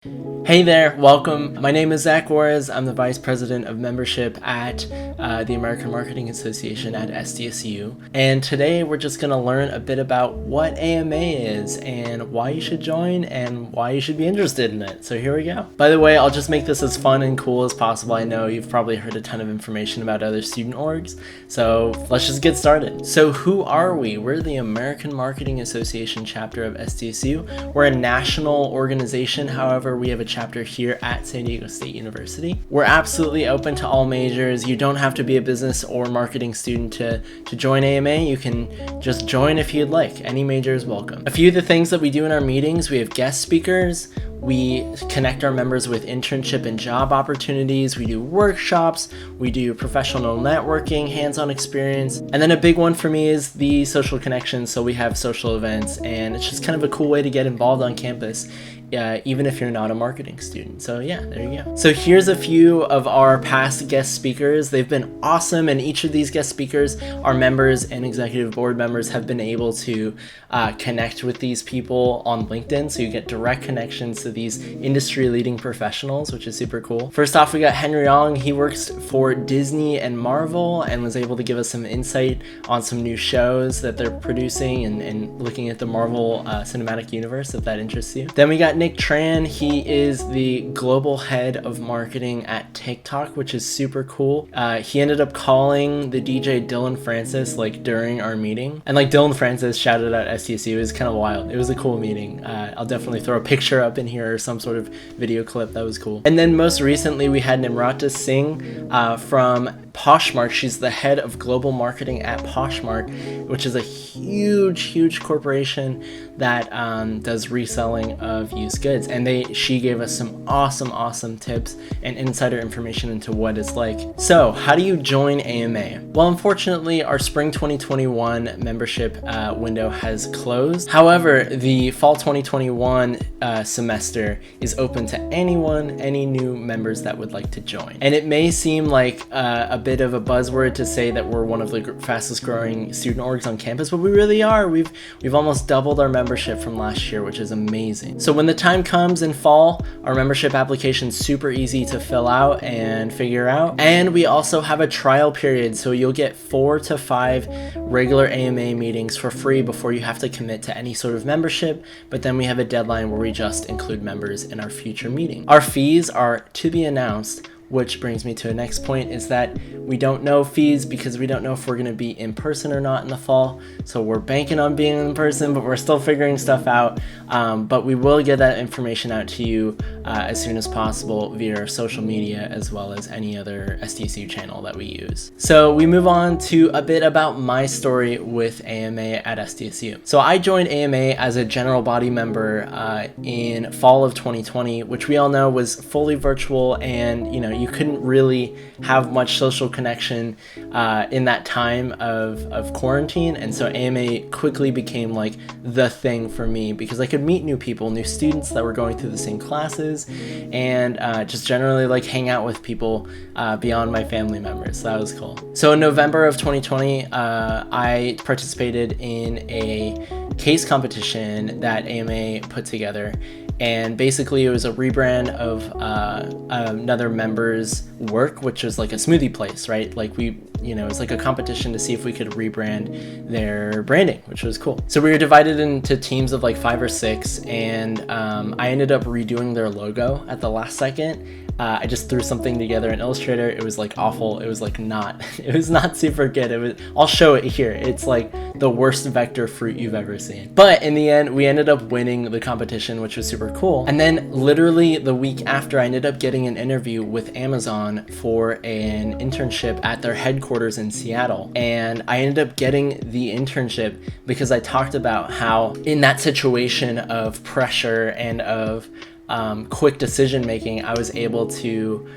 Hey there, welcome. My name is Zach Juarez. I'm the Vice President of Membership at the American Marketing Association at SDSU. And today we're just going to learn a bit about what AMA is and why you should join and why you should be interested in it. So here we go. By the way, I'll just make this as fun and cool as possible. I know you've probably heard a ton of information about other student orgs, so let's just get started. So who are we? We're the American Marketing Association chapter of SDSU. We're a national organization, however, we have a chapter here at San Diego State University. We're absolutely open to all majors. You don't have to be a business or marketing student to join AMA. You can just join if you'd like. Any major is welcome. A few of the things that we do in our meetings, we have guest speakers. We connect our members with internship and job opportunities. We do workshops. We do professional networking, hands-on experience. And then a big one for me is the social connections. So we have social events, and it's just kind of a cool way to get involved on campus, even if you're not a marketing student. So yeah, there you go. So here's a few of our past guest speakers. They've been awesome, and each of these guest speakers, our members and executive board members, have been able to connect with these people on LinkedIn. So you get direct connections to these industry-leading professionals, which is super cool. First off, we got Henry Ong. He works for Disney and Marvel and was able to give us some insight on some new shows that they're producing and looking at the Marvel cinematic universe, if that interests you. Then we got Nick Tran. He is the global head of marketing at TikTok, which is super cool. He ended up calling the DJ Dylan Francis during our meeting, and Dylan Francis shouted at SDSU. It was kind of wild. It was a cool meeting. I'll definitely throw a picture up in here or some sort of video clip. That was cool. And then most recently we had Nimrata Singh from Poshmark. She's the head of global marketing at Poshmark, which is a huge corporation that does reselling of used goods. And she gave us some awesome tips and insider information into what it's like. So how do you join AMA? Well, unfortunately, our spring 2021 membership window has closed. However, the fall 2021 semester is open to any new members that would like to join. And it may seem like a bit of a buzzword to say that we're one of the fastest growing student orgs on campus, but we really are. We've almost doubled our membership from last year, which is amazing. So when the time comes in fall, our membership application is super easy to fill out and figure out. And we also have a trial period, so you'll get 4 to 5 regular AMA meetings for free before you have to commit to any sort of membership. But then we have a deadline where we just include members in our future meeting. Our fees are to be announced, which brings me to the next point, is that we don't know fees because we don't know if we're going to be in person or not in the fall. So we're banking on being in person, but we're still figuring stuff out. But we will get that information out to you as soon as possible via our social media, as well as any other SDSU channel that we use. So we move on to a bit about my story with AMA at SDSU. So I joined AMA as a general body member in fall of 2020, which we all know was fully virtual, and you couldn't really have much social connection in that time of quarantine. And so AMA quickly became the thing for me because I could meet new people, new students that were going through the same classes, and just generally hang out with people beyond my family members. So that was cool. So in November of 2020, I participated in a case competition that AMA put together. And basically it was a rebrand of another member's work, which was like a smoothie place, right? It was like a competition to see if we could rebrand their branding, which was cool. So we were divided into teams of 5 or 6, and I ended up redoing their logo at the last second. I just threw something together in Illustrator. It was awful. It was it was not super good. I'll show it here. It's the worst vector fruit you've ever seen. But in the end, we ended up winning the competition, which was super cool. And then literally the week after, I ended up getting an interview with Amazon for an internship at their headquarters in Seattle. And I ended up getting the internship because I talked about how in that situation of pressure and of quick decision making, I was able to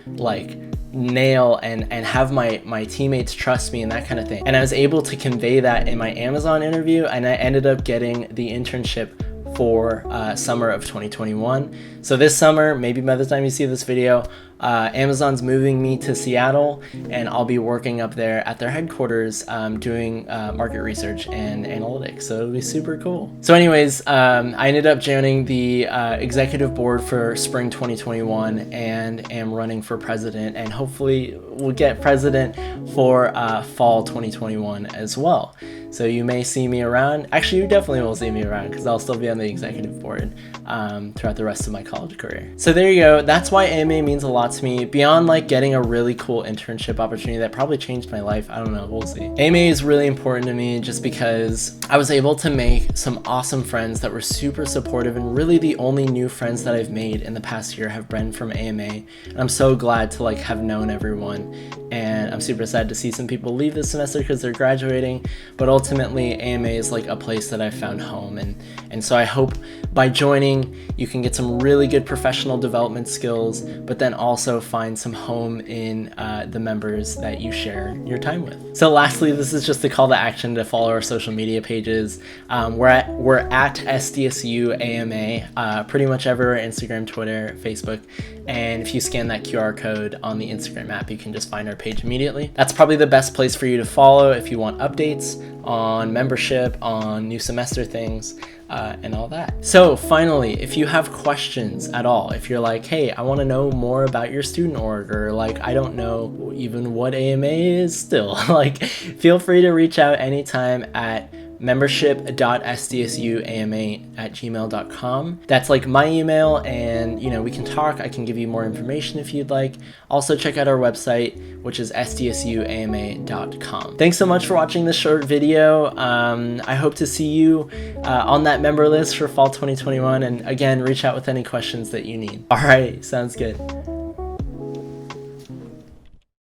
nail and have my teammates trust me and that kind of thing. And I was able to convey that in my Amazon interview, and I ended up getting the internship for summer of 2021. So this summer, maybe by the time you see this video, Amazon's moving me to Seattle, and I'll be working up there at their headquarters doing market research and analytics. So it'll be super cool. So anyways, I ended up joining the executive board for spring 2021 and am running for president, and hopefully we'll get president for fall 2021 as well. So you may see me around. Actually, you definitely will see me around because I'll still be on the executive board throughout the rest of my college career. So there you go. That's why AMA means a lot to me. Beyond like getting a really cool internship opportunity that probably changed my life. I don't know. We'll see. AMA is really important to me just because I was able to make some awesome friends that were super supportive, and really the only new friends that I've made in the past year have been from AMA. And I'm so glad to like have known everyone. And I'm super sad to see some people leave this semester because they're graduating, but ultimately AMA is like a place that I found home, and so I hope by joining you can get some really good professional development skills, but then also find some home in the members that you share your time with. So lastly, this is just a call to action to follow our social media pages. We're at SDSU AMA pretty much everywhere: Instagram, Twitter, Facebook. And if you scan that QR code on the Instagram app, you can just find our page immediately. That's probably the best place for you to follow if you want updates on membership, on new semester things, and all that. So finally, if you have questions at all, if you're like, hey, I want to know more about your student org, or like, I don't know even what AMA is still, like, feel free to reach out anytime at membership.sdsuama@gmail.com. That's like my email, and we can talk. I can give you more information if you'd like. Also check out our website, which is sdsuama.com. Thanks so much for watching this short video. I hope to see you on that member list for fall 2021, and again, reach out with any questions that you need. All right, sounds good.